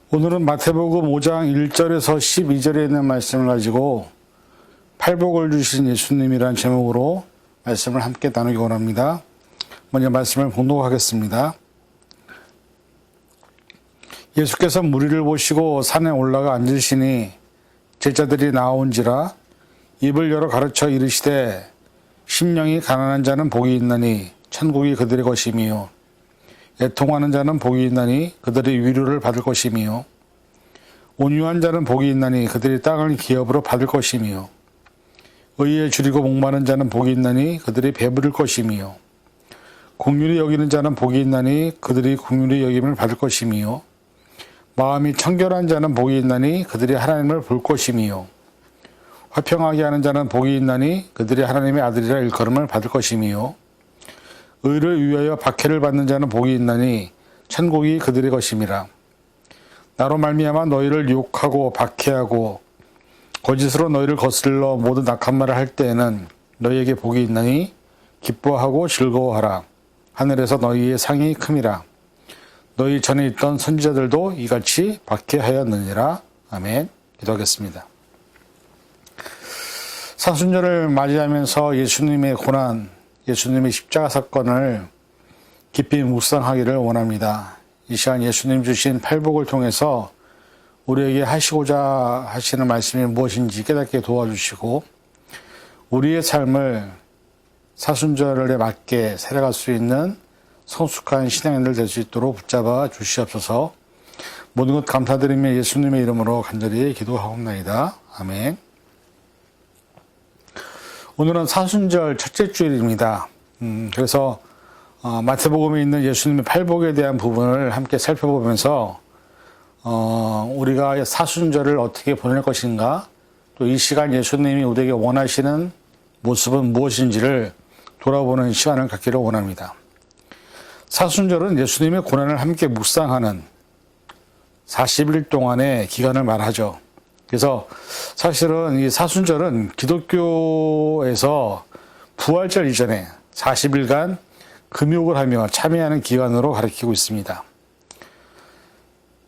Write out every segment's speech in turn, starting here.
오늘은 마태복음 5장 1절에서 12절에 있는 말씀을 가지고 팔복을 주신 예수님이라는 제목으로 말씀을 함께 나누기 원합니다. 먼저 말씀을 봉독하겠습니다. 예수께서 무리를 보시고 산에 올라가 앉으시니 제자들이 나온지라 입을 열어 가르쳐 이르시되 심령이 가난한 자는 복이 있나니 천국이 그들의 것이미요 애통하는 자는 복이 있나니 그들이 위로를 받을 것이미요 온유한 자는 복이 있나니 그들이 땅을 기업으로 받을 것이미요 의에 줄이고 목마른 자는 복이 있나니 그들이 배부를 것이미요 긍휼히 여기는 자는 복이 있나니 그들이 긍휼히 여김을 받을 것이미요 마음이 청결한 자는 복이 있나니 그들이 하나님을 볼 것이미요 화평하게 하는 자는 복이 있나니 그들이 하나님의 아들이라 일컬음을 받을 것이미요 의를 위하여 박해를 받는 자는 복이 있나니 천국이 그들의 것임이라. 나로 말미암아 너희를 유혹하고 박해하고 거짓으로 너희를 거슬러 모든 악한 말을 할 때에는 너희에게 복이 있나니 기뻐하고 즐거워하라. 하늘에서 너희의 상이 큼이라. 너희 전에 있던 선지자들도 이같이 박해하였느니라. 아멘. 기도하겠습니다. 사순절을 맞이하면서 예수님의 고난, 예수님의 십자가 사건을 깊이 묵상하기를 원합니다. 이 시간 예수님 주신 팔복을 통해서 우리에게 하시고자 하시는 말씀이 무엇인지 깨닫게 도와주시고 우리의 삶을 사순절에 맞게 살아갈 수 있는 성숙한 신앙인들 될 수 있도록 붙잡아 주시옵소서. 모든 것 감사드리며 예수님의 이름으로 간절히 기도하옵나이다. 아멘. 오늘은 사순절 첫째 주일입니다. 그래서 마태복음에 있는 예수님의 팔복에 대한 부분을 함께 살펴보면서 우리가 사순절을 어떻게 보낼 것인가, 또 이 시간 예수님이 우리에게 원하시는 모습은 무엇인지를 돌아보는 시간을 갖기를 원합니다. 사순절은 예수님의 고난을 함께 묵상하는 40일 동안의 기간을 말하죠. 그래서 사실은 이 사순절은 기독교에서 부활절 이전에 40일간 금욕을 하며 참여하는 기간으로 가리키고 있습니다.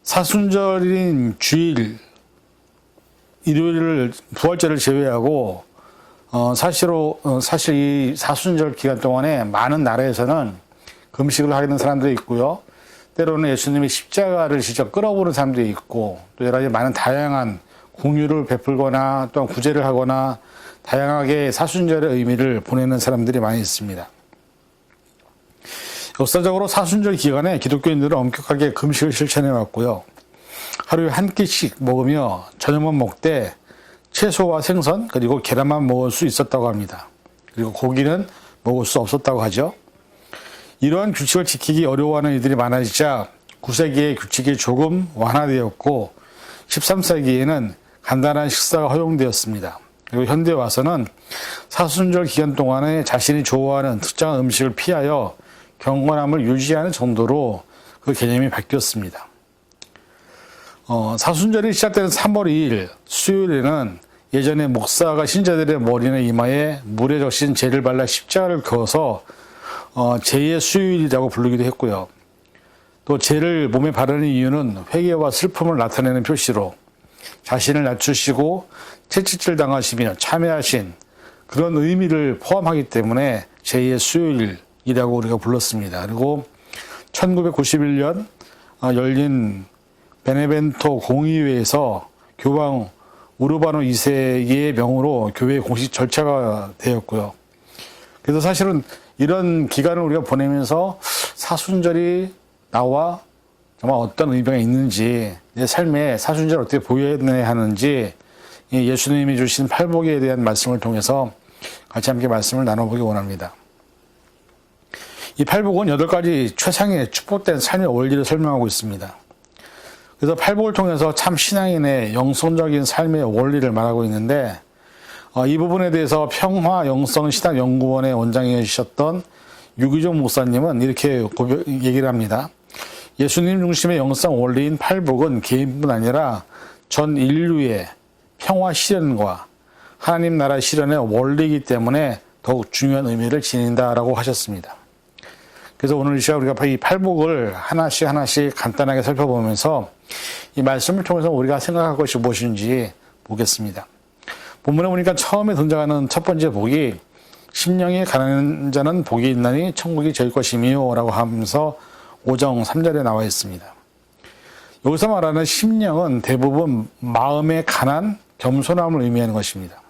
사순절인 주일, 일요일을 부활절을 제외하고 사실 이 사순절 기간 동안에 많은 나라에서는 금식을 하는 사람들이 있고요. 때로는 예수님의 십자가를 직접 끌어보는 사람들이 있고 또 여러 가지 많은 다양한 공유를 베풀거나 또는 구제를 하거나 다양하게 사순절의 의미를 보내는 사람들이 많이 있습니다. 역사적으로 사순절 기간에 기독교인들은 엄격하게 금식을 실천해 왔고요. 하루에 한 끼씩 먹으며 저녁만 먹되 채소와 생선 그리고 계란만 먹을 수 있었다고 합니다. 그리고 고기는 먹을 수 없었다고 하죠. 이러한 규칙을 지키기 어려워하는 이들이 많아지자 9세기에 규칙이 조금 완화되었고 13세기에는 간단한 식사가 허용되었습니다. 그리고 현대에 와서는 사순절 기간 동안에 자신이 좋아하는 특정한 음식을 피하여 경건함을 유지하는 정도로 그 개념이 바뀌었습니다. 사순절이 시작되는 3월 2일 수요일에는 예전에 목사가 신자들의 머리나 이마에 물에 적신 재를 발라 십자가를 그어서 재의 수요일이라고 부르기도 했고요. 또 재를 몸에 바르는 이유는 회개와 슬픔을 나타내는 표시로 자신을 낮추시고 채찍질 당하시며 참회하신 그런 의미를 포함하기 때문에 제2의 수요일이라고 우리가 불렀습니다. 그리고 1991년 열린 베네벤토 공의회에서 교황 우르바노 2세의 명으로 교회의 공식 절차가 되었고요. 그래서 사실은 이런 기간을 우리가 보내면서 사순절이 나와 정말 어떤 의미가 있는지, 내 삶에 사순절을 어떻게 보여야 하는지 예수님이 주신 팔복에 대한 말씀을 통해서 같이 함께 말씀을 나눠보기 원합니다. 이 팔복은 8가지 최상의 축복된 삶의 원리를 설명하고 있습니다. 그래서 팔복을 통해서 참 신앙인의 영성적인 삶의 원리를 말하고 있는데 이 부분에 대해서 평화영성신학연구원의 원장이셨던 유기종 목사님은 이렇게 얘기를 합니다. 예수님 중심의 영성 원리인 팔복은 개인뿐 아니라 전 인류의 평화 실현과 하나님 나라 실현의 원리이기 때문에 더욱 중요한 의미를 지닌다라고 하셨습니다. 그래서 오늘 이 시간 우리가 이 팔복을 하나씩 간단하게 살펴보면서 이 말씀을 통해서 우리가 생각할 것이 무엇인지 보겠습니다. 본문에 보니까 처음에 등장하는 첫 번째 복이 심령이 가난한 자는 복이 있나니 천국이 저희 것이미요 라고 하면서 5장 3절에 나와 있습니다. 여기서 말하는 심령은 대부분 마음의 가난, 겸손함을 의미하는 것입니다.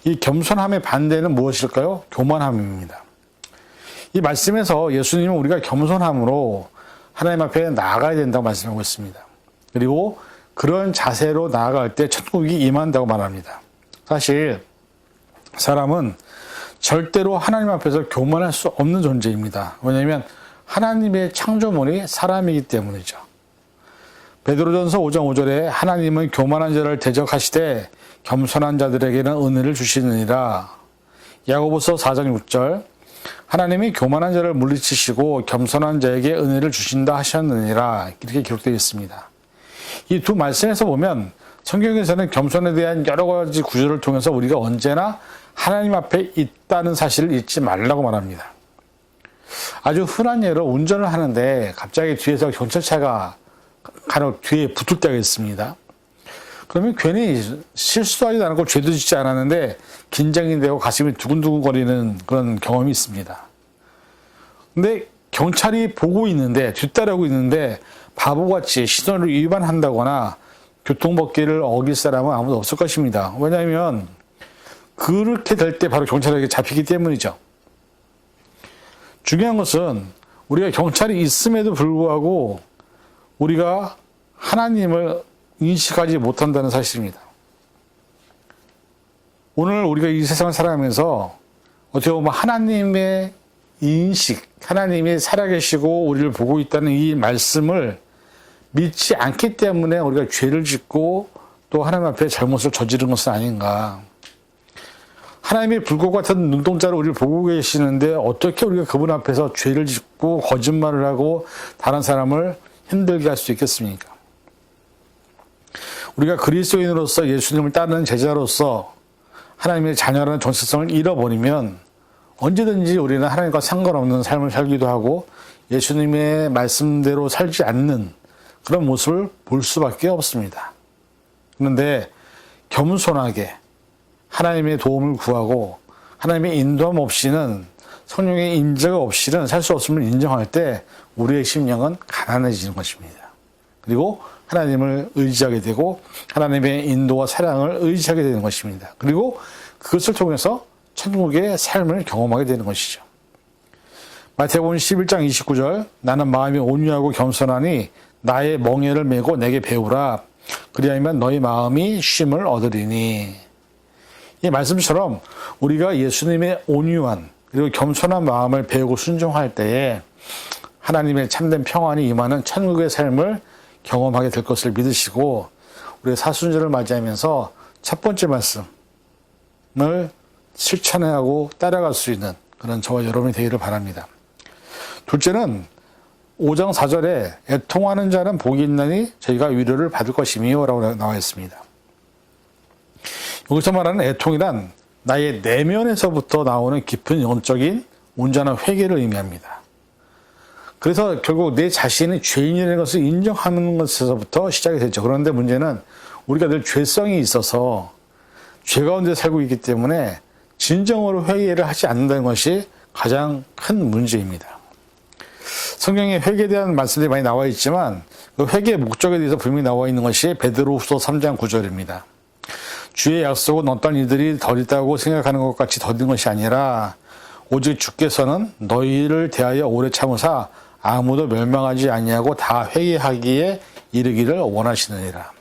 이 겸손함의 반대는 무엇일까요? 교만함입니다. 이 말씀에서 예수님은 우리가 겸손함으로 하나님 앞에 나아가야 된다고 말씀하고 있습니다. 그리고 그런 자세로 나아갈 때 천국이 임한다고 말합니다. 사실 사람은 절대로 하나님 앞에서 교만할 수 없는 존재입니다. 왜냐하면 하나님의 창조물이 사람이기 때문이죠. 베드로전서 5장 5절에 하나님은 교만한 자를 대적하시되 겸손한 자들에게는 은혜를 주시느니라. 야고보서 4장 6절 하나님이 교만한 자를 물리치시고 겸손한 자에게 은혜를 주신다 하셨느니라. 이렇게 기록되어 있습니다. 이 두 말씀에서 보면 성경에서는 겸손에 대한 여러 가지 구절을 통해서 우리가 언제나 하나님 앞에 있다는 사실을 잊지 말라고 말합니다. 아주 흔한 예로 운전을 하는데 갑자기 뒤에서 경찰차가 간혹 뒤에 붙을 때가 있습니다. 그러면 괜히 실수도 하지도 않고 죄도 짓지 않았는데 긴장이 되고 가슴이 두근두근거리는 그런 경험이 있습니다. 근데 경찰이 보고 있는데 뒤따르고 있는데 바보같이 신호를 위반한다거나 교통법규를 어길 사람은 아무도 없을 것입니다. 왜냐하면 그렇게 될 때 바로 경찰에게 잡히기 때문이죠. 중요한 것은 우리가 경찰이 있음에도 불구하고 우리가 하나님을 인식하지 못한다는 사실입니다. 오늘 우리가 이 세상을 살아가면서 어떻게 보면 하나님의 인식, 하나님이 살아계시고 우리를 보고 있다는 이 말씀을 믿지 않기 때문에 우리가 죄를 짓고 또 하나님 앞에 잘못을 저지른 것은 아닌가. 하나님의 불꽃 같은 눈동자로 우리를 보고 계시는데 어떻게 우리가 그분 앞에서 죄를 짓고 거짓말을 하고 다른 사람을 힘들게 할 수 있겠습니까? 우리가 그리스도인으로서 예수님을 따르는 제자로서 하나님의 자녀라는 정체성을 잃어버리면 언제든지 우리는 하나님과 상관없는 삶을 살기도 하고 예수님의 말씀대로 살지 않는 그런 모습을 볼 수밖에 없습니다. 그런데 겸손하게 하나님의 도움을 구하고 하나님의 인도함 없이는 성령의 임재가 없이는 살 수 없음을 인정할 때 우리의 심령은 가난해지는 것입니다. 그리고 하나님을 의지하게 되고 하나님의 인도와 사랑을 의지하게 되는 것입니다. 그리고 그것을 통해서 천국의 삶을 경험하게 되는 것이죠. 마태복음 11장 29절 나는 마음이 온유하고 겸손하니 나의 멍에를 메고 내게 배우라. 그리하면 너희 마음이 쉼을 얻으리니. 이 말씀처럼 우리가 예수님의 온유한 그리고 겸손한 마음을 배우고 순종할 때에 하나님의 참된 평안이 임하는 천국의 삶을 경험하게 될 것을 믿으시고 우리 사순절을 맞이하면서 첫 번째 말씀을 실천하고 따라갈 수 있는 그런 저와 여러분이 되기를 바랍니다. 둘째는 5장 4절에 애통하는 자는 복이 있나니 저희가 위로를 받을 것이미요 라고 나와 있습니다. 여기서 말하는 애통이란 나의 내면에서부터 나오는 깊은 영적인 온전한 회개를 의미합니다. 그래서 결국 내 자신이 죄인이라는 것을 인정하는 것에서부터 시작이 되죠. 그런데 문제는 우리가 늘 죄성이 있어서 죄 가운데 살고 있기 때문에 진정으로 회개를 하지 않는다는 것이 가장 큰 문제입니다. 성경에 회개에 대한 말씀들이 많이 나와 있지만 그 회개의 목적에 대해서 분명히 나와 있는 것이 베드로후서 3장 9절입니다. 주의 약속은 어떤 이들이 덜 있다고 생각하는 것 같이 더딘 것이 아니라 오직 주께서는 너희를 대하여 오래 참으사 아무도 멸망하지 아니하고 다 회개하기에 이르기를 원하시느니라.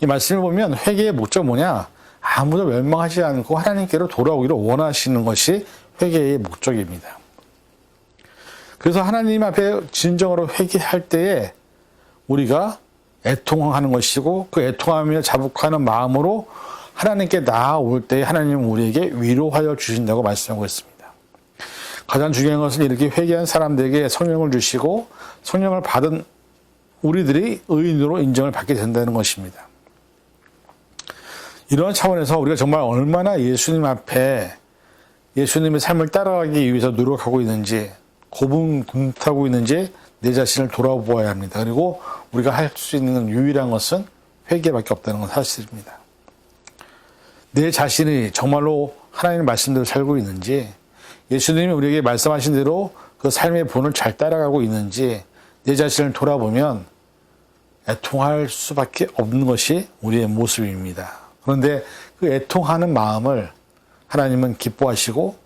이 말씀을 보면 회개의 목적 뭐냐? 아무도 멸망하지 않고 하나님께로 돌아오기를 원하시는 것이 회개의 목적입니다. 그래서 하나님 앞에 진정으로 회개할 때에 우리가 애통하는 것이고 그 애통하며 자복하는 마음으로 하나님께 나아올 때에 하나님은 우리에게 위로하여 주신다고 말씀하고 있습니다. 가장 중요한 것은 이렇게 회개한 사람들에게 성령을 주시고 성령을 받은 우리들이 의인으로 인정을 받게 된다는 것입니다. 이러한 차원에서 우리가 정말 얼마나 예수님 앞에 예수님의 삶을 따라가기 위해서 노력하고 있는지 고분분투하고 있는지 내 자신을 돌아보아야 합니다. 그리고 우리가 할 수 있는 유일한 것은 회개밖에 없다는 건 사실입니다. 내 자신이 정말로 하나님의 말씀대로 살고 있는지, 예수님이 우리에게 말씀하신 대로 그 삶의 본을 잘 따라가고 있는지 내 자신을 돌아보면 애통할 수밖에 없는 것이 우리의 모습입니다. 그런데 그 애통하는 마음을 하나님은 기뻐하시고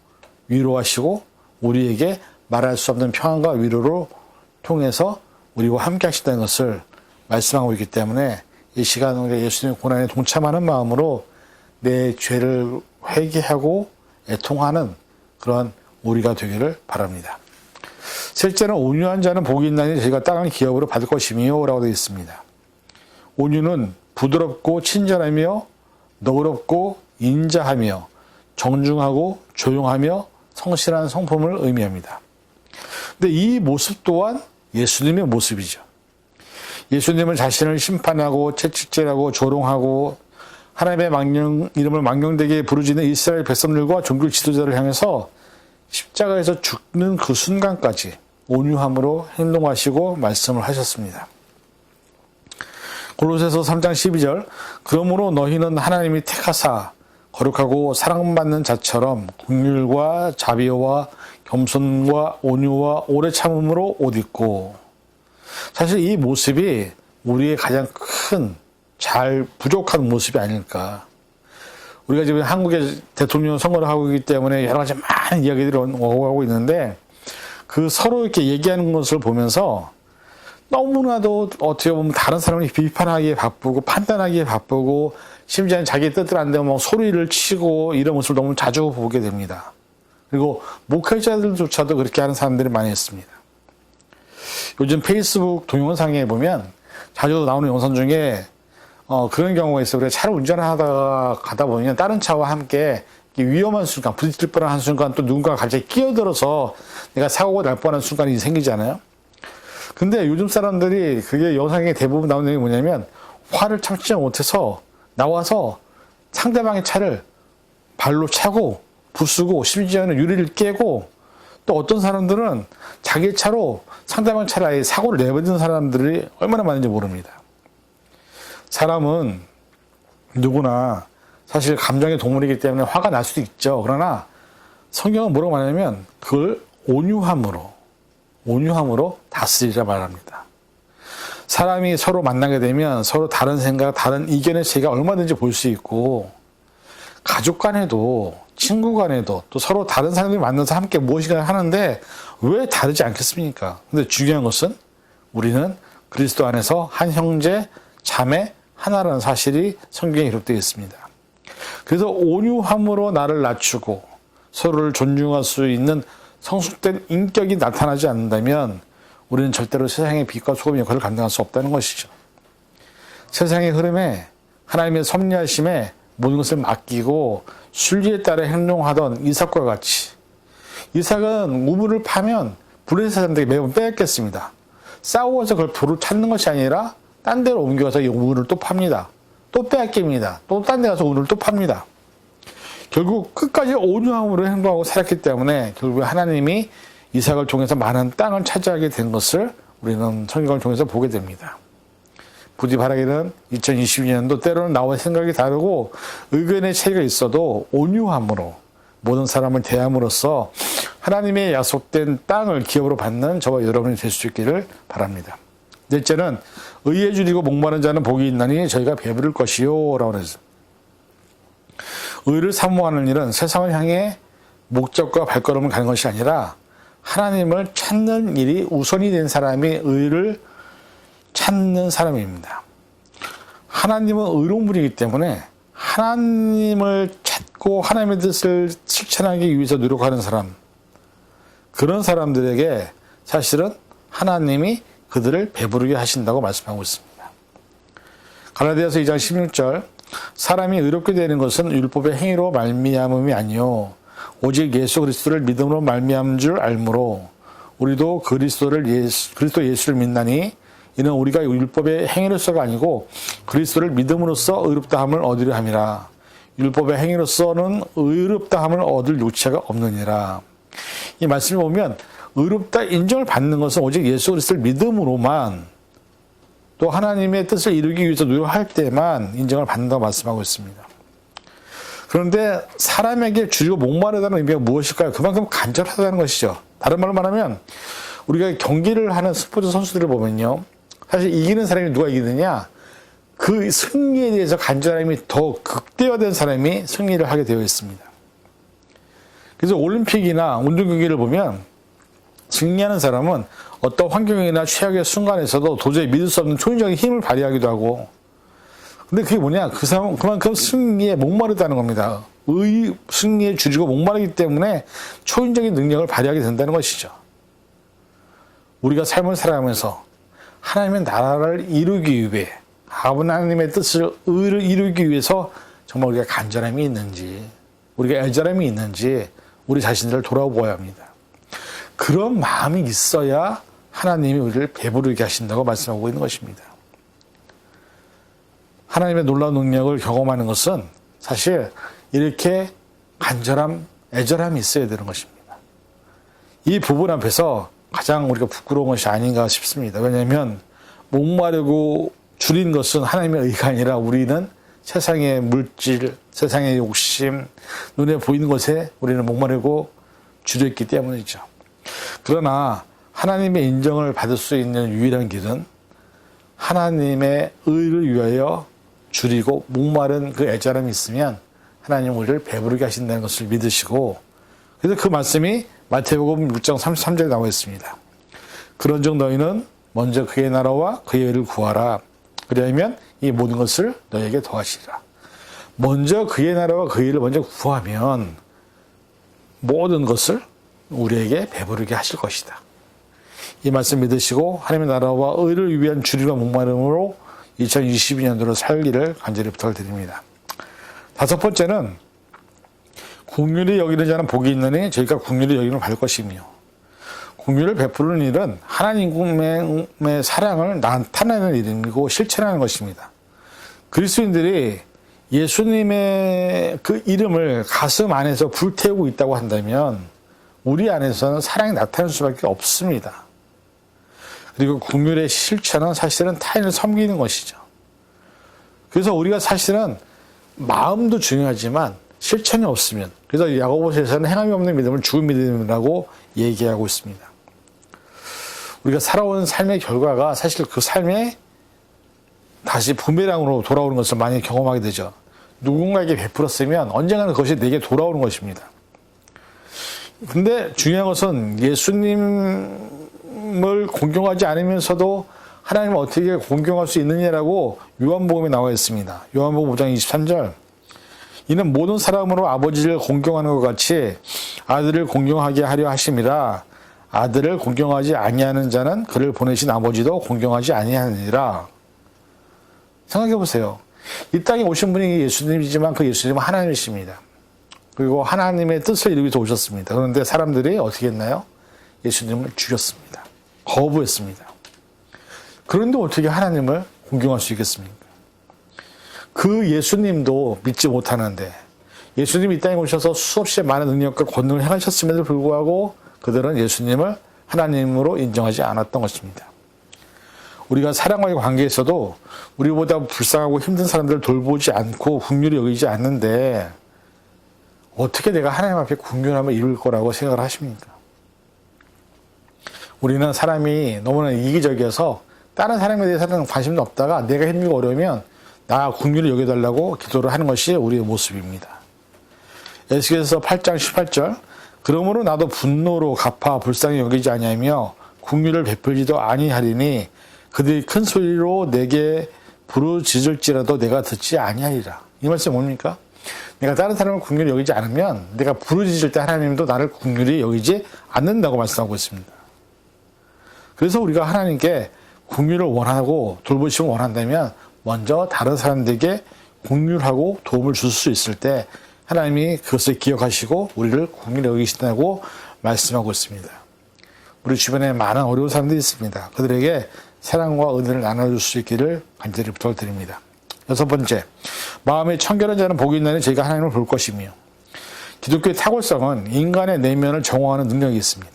위로하시고 우리에게 말할 수 없는 평안과 위로로 통해서 우리와 함께 하신다는 것을 말씀하고 있기 때문에 이 시간 우리가 예수님의 고난에 동참하는 마음으로 내 죄를 회개하고 애통하는 그런 우리가 되기를 바랍니다. 셋째는 온유한 자는 복이 있나니 저희가 땅을 기업으로 받을 것이며 라고 되어 있습니다. 온유는 부드럽고 친절하며 너그럽고 인자하며 정중하고 조용하며 성실한 성품을 의미합니다. 근데 이 모습 또한 예수님의 모습이죠. 예수님은 자신을 심판하고 채찍질하고 조롱하고 하나님의 이름을 망령되게 부르짖는 이스라엘 백성들과 종교 지도자를 향해서 십자가에서 죽는 그 순간까지 온유함으로 행동하시고 말씀을 하셨습니다. 골로새서 3장 12절 그러므로 너희는 하나님이 택하사 거룩하고 사랑받는 자처럼 긍휼과 자비와 겸손과 온유와 오래 참음으로 옷 입고. 사실 이 모습이 우리의 가장 큰 부족한 모습이 아닐까. 우리가 지금 한국의 대통령 선거를 하고 있기 때문에 여러 가지 많은 이야기들이 오고 가고 있는데 그 서로 이렇게 얘기하는 것을 보면서 너무나도 어떻게 보면 다른 사람을 비판하기에 바쁘고 판단하기에 바쁘고 심지어는 자기 뜻대로 안 되면 소리를 치고 이런 모습을 너무 자주 보게 됩니다. 그리고 목회자들조차도 그렇게 하는 사람들이 많이 있습니다. 요즘 페이스북 동영상에 보면 자주 나오는 영상 중에 그런 경우가 있어요. 우리가 차를 운전하다가 가다 보면 다른 차와 함께 위험한 순간, 부딪힐 뻔한 순간 또 누군가가 갑자기 끼어들어서 내가 사고가 날 뻔한 순간이 생기잖아요. 근데 요즘 사람들이 그게 영상에 대부분 나오는 게 뭐냐면 화를 참지 못해서 나와서 상대방의 차를 발로 차고 부수고 심지어는 유리를 깨고 또 어떤 사람들은 자기 차로 상대방 차를 아예 사고를 내버리는 사람들이 얼마나 많은지 모릅니다. 사람은 누구나 사실 감정의 동물이기 때문에 화가 날 수도 있죠. 그러나 성경은 뭐라고 말하냐면 그걸 온유함으로 다스리라 말합니다. 사람이 서로 만나게 되면 서로 다른 생각, 다른 이견의 차이가 얼마든지 볼 수 있고 가족 간에도 친구 간에도 또 서로 다른 사람들이 만나서 함께 무엇인가 하는데 왜 다르지 않겠습니까? 근데 중요한 것은 우리는 그리스도 안에서 한 형제, 자매, 하나라는 사실이 성경에 기록되어 있습니다. 그래서 온유함으로 나를 낮추고 서로를 존중할 수 있는 성숙된 인격이 나타나지 않는다면 우리는 절대로 세상의 빛과 소금의 역할을 감당할 수 없다는 것이죠. 세상의 흐름에 하나님의 섭리하심에 모든 것을 맡기고 순리에 따라 행동하던 이삭과 같이 이삭은 우물을 파면 블레셋 사람들에게 매번 빼앗겼습니다. 싸워서 그걸 돌을 찾는 것이 아니라 딴 데로 옮겨서 이 우물을 또 팝니다. 또 빼앗깁니다. 또 딴 데 가서 우물을 또 팝니다. 결국 끝까지 온유함으로 행동하고 살았기 때문에 결국 하나님이 이삭을 통해서 많은 땅을 차지하게 된 것을 우리는 성경을 통해서 보게 됩니다. 부디 바라기는 2022년도 때로는 나와 생각이 다르고 의견의 차이가 있어도 온유함으로 모든 사람을 대함으로써 하나님의 약속된 땅을 기업으로 받는 저와 여러분이 될 수 있기를 바랍니다. 넷째는 의에 줄이고 목마른 자는 복이 있나니 저희가 배부를 것이요 라고 그랬어요. 의를 사모하는 일은 세상을 향해 목적과 발걸음을 가는 것이 아니라 하나님을 찾는 일이 우선이 된 사람이 의를 찾는 사람입니다. 하나님은 의로운 분이기 때문에 하나님을 찾고 하나님의 뜻을 실천하기 위해서 노력하는 사람, 그런 사람들에게 사실은 하나님이 그들을 배부르게 하신다고 말씀하고 있습니다. 갈라디아서 2장 16절 사람이 의롭게 되는 것은 율법의 행위로 말미암음이 아니요 오직 예수 그리스도를 믿음으로 말미암은 줄 알므로 우리도 그리스도 예수를 믿나니 이는 우리가 율법의 행위로서가 아니고 그리스도를 믿음으로써 의롭다함을 얻으려 함이라. 율법의 행위로서는 의롭다함을 얻을 요체가 없느니라. 이 말씀을 보면 의롭다 인정을 받는 것은 오직 예수 그리스도를 믿음으로만 또 하나님의 뜻을 이루기 위해서 노력할 때만 인정을 받는다고 말씀하고 있습니다. 그런데 사람에게 줄이고 목마르다는 의미가 무엇일까요? 그만큼 간절하다는 것이죠. 다른 말로 말하면 우리가 경기를 하는 스포츠 선수들을 보면요. 사실 이기는 사람이 누가 이기느냐? 그 승리에 대해서 간절함이 더 극대화된 사람이 승리를 하게 되어 있습니다. 그래서 올림픽이나 운동 경기를 보면 승리하는 사람은 어떤 환경이나 최악의 순간에서도 도저히 믿을 수 없는 초인적인 힘을 발휘하기도 하고, 근데 그게 뭐냐? 그 사람은 그만큼 승리에 목마르다는 겁니다. 승리에 줄이고 목마르기 때문에 초인적인 능력을 발휘하게 된다는 것이죠. 우리가 삶을 살아가면서 하나님의 나라를 이루기 위해, 하나님의 뜻을, 의를 이루기 위해서 정말 우리가 간절함이 있는지, 우리가 애절함이 있는지 우리 자신들을 돌아보아야 합니다. 그런 마음이 있어야 하나님이 우리를 배부르게 하신다고 말씀하고 있는 것입니다. 하나님의 놀라운 능력을 경험하는 것은 사실 이렇게 간절함, 애절함이 있어야 되는 것입니다. 이 부분 앞에서 가장 우리가 부끄러운 것이 아닌가 싶습니다. 왜냐하면 목마르고 줄인 것은 하나님의 의가 아니라 우리는 세상의 물질, 세상의 욕심, 눈에 보이는 것에 우리는 목마르고 줄였기 때문이죠. 그러나 하나님의 인정을 받을 수 있는 유일한 길은 하나님의 의를 위하여 줄이고 목마른 그 애절함이 있으면 하나님 우리를 배부르게 하신다는 것을 믿으시고, 그래서 그 말씀이 마태복음 6장 33절에 나와 있습니다. 그런즉 너희는 먼저 그의 나라와 그의 의를 구하라. 그리하면 이 모든 것을 너희에게 더하시리라. 먼저 그의 나라와 그의 의를 먼저 구하면 모든 것을 우리에게 배부르게 하실 것이다. 이 말씀 믿으시고 하나님의 나라와 의를 위한 줄임과 목마름으로 2022년도로 살기를 간절히 부탁을 드립니다. 다섯 번째는 긍휼히 여기는 자는 복이 있느니 저희가 긍휼히 여기는 받을 것이며, 긍휼을 베푸는 일은 하나님의 사랑을 나타내는 일이고 실천하는 것입니다. 그리스도인들이 예수님의 그 이름을 가슴 안에서 불태우고 있다고 한다면 우리 안에서는 사랑이 나타날 수밖에 없습니다. 그리고 긍휼의 실천은 사실은 타인을 섬기는 것이죠. 그래서 우리가 사실은 마음도 중요하지만 실천이 없으면, 그래서 야고보서에서는 행함이 없는 믿음을 죽은 믿음이라고 얘기하고 있습니다. 우리가 살아온 삶의 결과가 사실 그 삶에 다시 부메랑으로 돌아오는 것을 많이 경험하게 되죠. 누군가에게 베풀었으면 언젠가는 그것이 내게 돌아오는 것입니다. 근데 중요한 것은 예수님을 공경하지 않으면서도 하나님을 어떻게 공경할 수 있느냐라고 요한복음에 나와 있습니다. 요한복음 5장 23절. 이는 모든 사람으로 아버지를 공경하는 것 같이 아들을 공경하게 하려 하심이라. 아들을 공경하지 아니하는 자는 그를 보내신 아버지도 공경하지 아니하느니라. 생각해 보세요. 이 땅에 오신 분이 예수님이지만 그 예수님은 하나님이십니다. 그리고 하나님의 뜻을 이루기 위해서 오셨습니다. 그런데 사람들이 어떻게 했나요? 예수님을 죽였습니다. 거부했습니다. 그런데 어떻게 하나님을 공경할 수 있겠습니까? 그 예수님도 믿지 못하는데, 예수님이 이 땅에 오셔서 수없이 많은 능력과 권능을 행하셨음에도 불구하고 그들은 예수님을 하나님으로 인정하지 않았던 것입니다. 우리가 사랑과의 관계에서도 우리보다 불쌍하고 힘든 사람들을 돌보지 않고 긍휼히 여기지 않는데 어떻게 내가 하나님 앞에 긍휼함을 이룰 거라고 생각을 하십니까? 우리는 사람이 너무나 이기적이어서 다른 사람에 대해서는 관심도 없다가 내가 힘들고 어려우면 나 긍휼히 여겨달라고 기도를 하는 것이 우리의 모습입니다. 에스겔서 8장 18절. 그러므로 나도 분노로 갚아 불쌍히 여기지 아니하며 긍휼을 베풀지도 아니하리니 그들이 큰 소리로 내게 부르짖을지라도 내가 듣지 아니하리라. 이 말씀이 뭡니까? 내가 다른 사람을 긍휼히 여기지 않으면 내가 부르짖을 때 하나님도 나를 긍휼히 여기지 않는다고 말씀하고 있습니다. 그래서 우리가 하나님께 긍휼을 원하고 돌보심을 원한다면 먼저 다른 사람들에게 긍휼하고 도움을 줄 수 있을 때 하나님이 그것을 기억하시고 우리를 긍휼히 여기신다고 말씀하고 있습니다. 우리 주변에 많은 어려운 사람들이 있습니다. 그들에게 사랑과 은혜를 나눠줄 수 있기를 간절히 부탁을 드립니다. 여섯 번째, 마음이 청결한 자는 복이 있나니 저희가 하나님을 볼 것이며, 기독교의 탁월성은 인간의 내면을 정화하는 능력이 있습니다.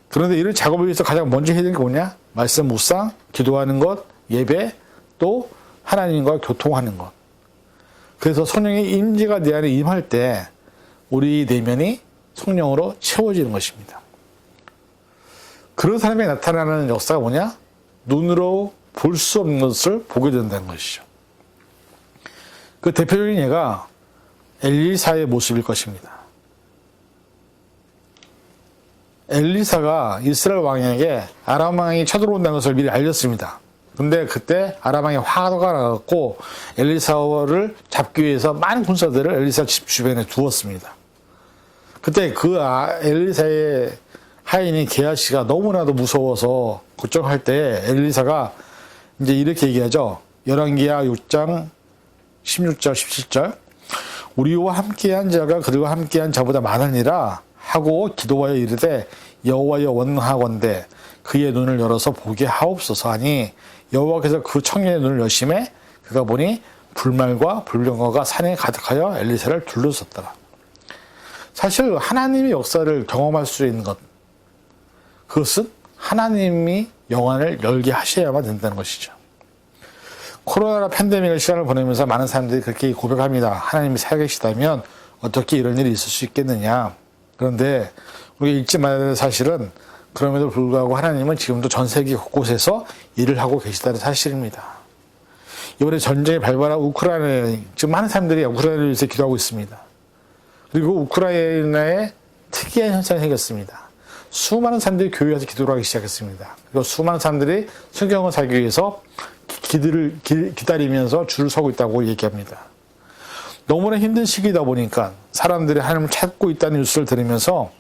그런데 이런 작업을 위해서 가장 먼저 해야 되는 게 뭐냐? 말씀 묵상, 기도하는 것, 예배, 또 하나님과 교통하는 것. 그래서 성령의 임재가 내 안에 임할 때 우리 내면이 성령으로 채워지는 것입니다. 그런 사람에게 나타나는 역사가 뭐냐? 눈으로 볼 수 없는 것을 보게 된다는 것이죠. 그 대표적인 예가 엘리사의 모습일 것입니다. 엘리사가 이스라엘 왕에게 아람 왕이 쳐들어온다는 것을 미리 알렸습니다. 근데 그때 아람 왕이 화가 나갖고 엘리사를 잡기 위해서 많은 군사들을 엘리사 집 주변에 두었습니다. 그때 그 엘리사의 하인인 게하시가 너무나도 무서워서 걱정할 때 엘리사가 이제 이렇게 얘기하죠. 열왕기하 6장 16절 17절 우리와 함께한 자가 그리고 함께한 자보다 많으니라 하고 기도하여 이르되 여호와여 원하건대 그의 눈을 열어서 보게 하옵소서 하니 여호와께서 그 청년의 눈을 여심해 그가 보니 불말과 불병거가 산에 가득하여 엘리사를 둘러섰더라. 사실 하나님의 역사를 경험할 수 있는 것, 그것은 하나님이 영안을 열게 하셔야만 된다는 것이죠. 코로나 팬데믹의 시간을 보내면서 많은 사람들이 그렇게 고백합니다. 하나님이 살아계시다면 어떻게 이런 일이 있을 수 있겠느냐. 그런데 우리가 잊지 말아야 될 사실은 그럼에도 불구하고 하나님은 지금도 전 세계 곳곳에서 일을 하고 계시다는 사실입니다. 이번에 전쟁이 발발한 우크라이나에 지금 많은 사람들이 우크라이나를 위해서 기도하고 있습니다. 그리고 우크라이나에 특이한 현상이 생겼습니다. 수많은 사람들이 교회에 와서 기도를 하기 시작했습니다. 그리고 수많은 사람들이 성경을 살기 위해서 기다리면서 줄을 서고 있다고 얘기합니다. 너무나 힘든 시기다 보니까 사람들이 하나님을 찾고 있다는 뉴스를 들으면서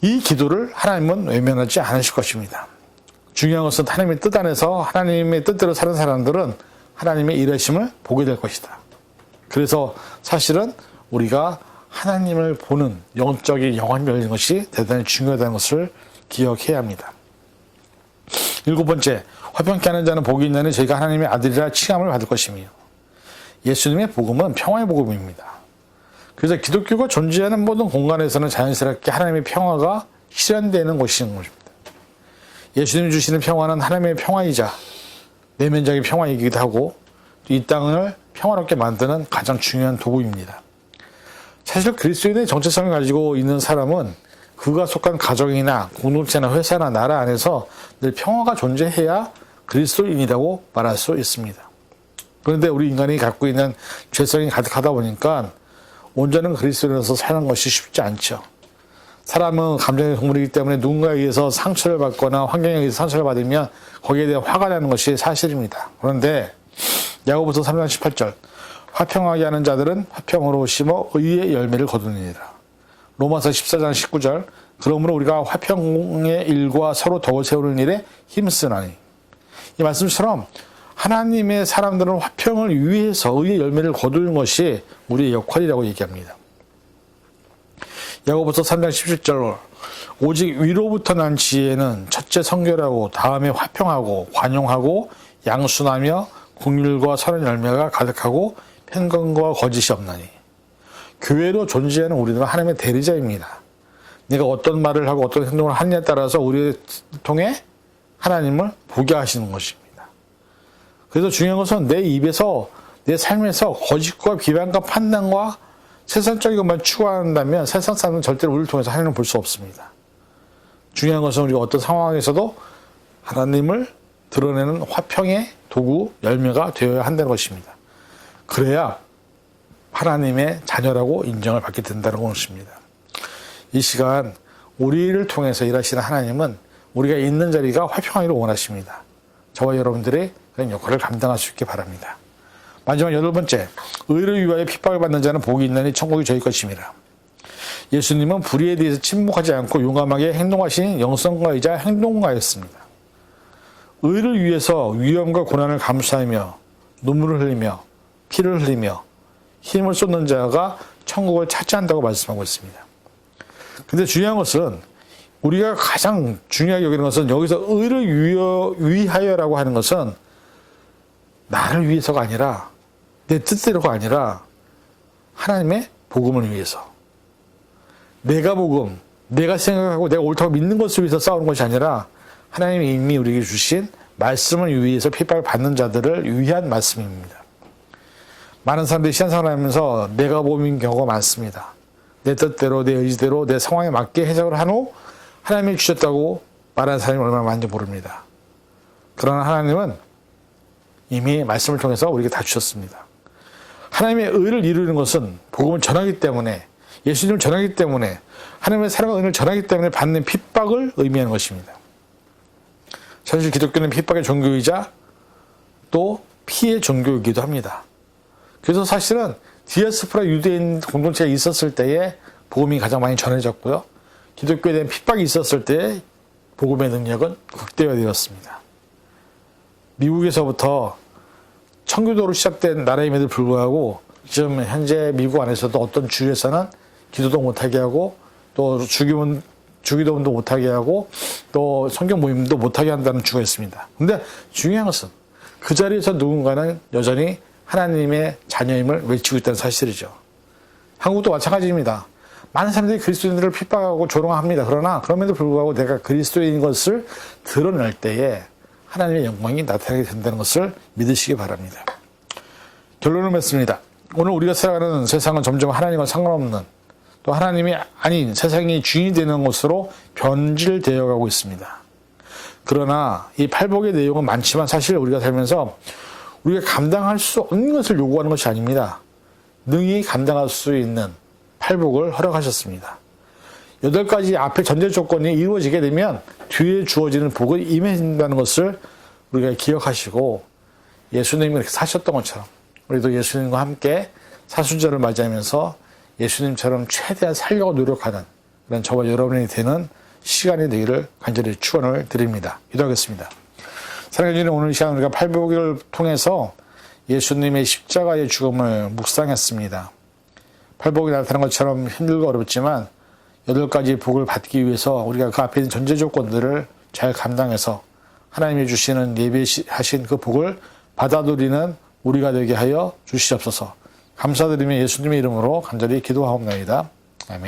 이 기도를 하나님은 외면하지 않으실 것입니다. 중요한 것은 하나님의 뜻 안에서 하나님의 뜻대로 사는 사람들은 하나님의 일하심을 보게 될 것이다. 그래서 사실은 우리가 하나님을 보는 영적인 영안이 열리는 것이 대단히 중요하다는 것을 기억해야 합니다. 7번째, 화평케 하는 자는 복이 있나니 저희가 하나님의 아들이라 칭함을 받을 것이며 예수님의 복음은 평화의 복음입니다. 그래서 기독교가 존재하는 모든 공간에서는 자연스럽게 하나님의 평화가 실현되는 것인 것입니다. 예수님이 주시는 평화는 하나님의 평화이자 내면적인 평화이기도 하고 이 땅을 평화롭게 만드는 가장 중요한 도구입니다. 사실 그리스도인의 정체성을 가지고 있는 사람은 그가 속한 가정이나 공동체나 회사나 나라 안에서 늘 평화가 존재해야 그리스도인이라고 말할 수 있습니다. 그런데 우리 인간이 갖고 있는 죄성이 가득하다 보니까 온전한 그리스도인으로서 사는 것이 쉽지 않죠. 사람은 감정의 동물이기 때문에 누군가에 의해서 상처를 받거나 환경에 의해서 상처를 받으면 거기에 대해 화가 나는 것이 사실입니다. 그런데 야고보서 3장 18절 화평하게 하는 자들은 화평으로 심어 의의 열매를 거두느니라. 로마서 14장 19절 그러므로 우리가 화평의 일과 서로 덕을 세우는 일에 힘쓰나니. 이 말씀처럼 하나님의 사람들은 화평을 위해서 의의 열매를 거두는 것이 우리의 역할이라고 얘기합니다. 야고보서 3장 17절 오직 위로부터 난 지혜는 첫째 성결하고 다음에 화평하고 관용하고 양순하며 긍휼과 선한 열매가 가득하고 편견과 거짓이 없나니. 교회로 존재하는 우리는 하나님의 대리자입니다. 내가 어떤 말을 하고 어떤 행동을 하느냐에 따라서 우리를 통해 하나님을 보게 하시는 것입니다. 그래서 중요한 것은 내 입에서 내 삶에서 거짓과 비방과 판단과 세상적인 것만 추구한다면 세상 사람은 절대로 우리를 통해서 하나님을 볼 수 없습니다. 중요한 것은 우리가 어떤 상황에서도 하나님을 드러내는 화평의 도구, 열매가 되어야 한다는 것입니다. 그래야 하나님의 자녀라고 인정을 받게 된다는 것입니다. 이 시간 우리를 통해서 일하시는 하나님은 우리가 있는 자리가 화평하기를 원하십니다. 저와 여러분들의 그런 역할을 감당할 수 있게 바랍니다. 마지막 8번째, 의를 위하여 핍박을 받는 자는 복이 있나니 천국이 저희 것임이라. 예수님은 불의에 대해서 침묵하지 않고 용감하게 행동하신 영성가이자 행동가였습니다. 의를 위해서 위험과 고난을 감수하며 눈물을 흘리며 피를 흘리며 힘을 쏟는 자가 천국을 차지한다고 말씀하고 있습니다. 근데 중요한 것은 우리가 가장 중요하게 여기는 것은 여기서 의를 위하여라고 하는 것은 나를 위해서가 아니라 내 뜻대로가 아니라 하나님의 복음을 위해서 내가 복음, 내가 생각하고 내가 옳다고 믿는 것을 위해서 싸우는 것이 아니라 하나님이 이미 우리에게 주신 말씀을 위해서 핍박을 받는 자들을 위한 말씀입니다. 많은 사람들이 신앙생활을 하면서 내가 몸인 경우가 많습니다. 내 뜻대로 내 의지대로 내 상황에 맞게 해석을 한 후 하나님이 주셨다고 말하는 사람이 얼마나 많은지 모릅니다. 그러나 하나님은 이미 말씀을 통해서 우리에게 다 주셨습니다. 하나님의 의를 이루는 것은 복음을 전하기 때문에, 예수님을 전하기 때문에, 하나님의 사랑과 은혜를 전하기 때문에 받는 핍박을 의미하는 것입니다. 사실 기독교는 핍박의 종교이자 또 피해 종교이기도 합니다. 그래서 사실은 디아스포라 유대인 공동체가 있었을 때에 복음이 가장 많이 전해졌고요. 기독교에 대한 핍박이 있었을 때 복음의 능력은 극대화되었습니다. 미국에서부터 청교도로 시작된 나라임에도 불구하고 지금 현재 미국 안에서도 어떤 주에서는 기도도 못하게 하고 또 주기도문도 못하게 하고 또 성경 모임도 못하게 한다는 주가 있습니다. 근데 중요한 것은 그 자리에서 누군가는 여전히 하나님의 자녀임을 외치고 있다는 사실이죠. 한국도 마찬가지입니다. 많은 사람들이 그리스도인들을 핍박하고 조롱합니다. 그러나 그럼에도 불구하고 내가 그리스도인인 것을 드러낼 때에 하나님의 영광이 나타나게 된다는 것을 믿으시기 바랍니다. 결론을 맺습니다. 오늘 우리가 살아가는 세상은 점점 하나님과 상관없는 또 하나님이 아닌 세상이 주인이 되는 것으로 변질되어 가고 있습니다. 그러나 이 팔복의 내용은 많지만 사실 우리가 살면서 우리가 감당할 수 없는 것을 요구하는 것이 아닙니다. 능히 감당할 수 있는 팔복을 허락하셨습니다. 8가지 앞에 전제 조건이 이루어지게 되면 뒤에 주어지는 복을 임해진다는 것을 우리가 기억하시고 예수님이 이렇게 사셨던 것처럼 우리도 예수님과 함께 사순절을 맞이하면서 예수님처럼 최대한 살려고 노력하는 그런 저와 여러분이 되는 시간이 되기를 간절히 축원을 드립니다. 기도하겠습니다. 사랑해 주님, 오늘 이 시간 우리가 팔복을 통해서 예수님의 십자가의 죽음을 묵상했습니다. 팔복이 나타난 것처럼 힘들고 어렵지만 8가지 복을 받기 위해서 우리가 그 앞에 있는 전제 조건들을 잘 감당해서 하나님이 주시는 예비하신 그 복을 받아들이는 우리가 되게 하여 주시옵소서. 감사드리며 예수님의 이름으로 간절히 기도하옵나이다. 아멘.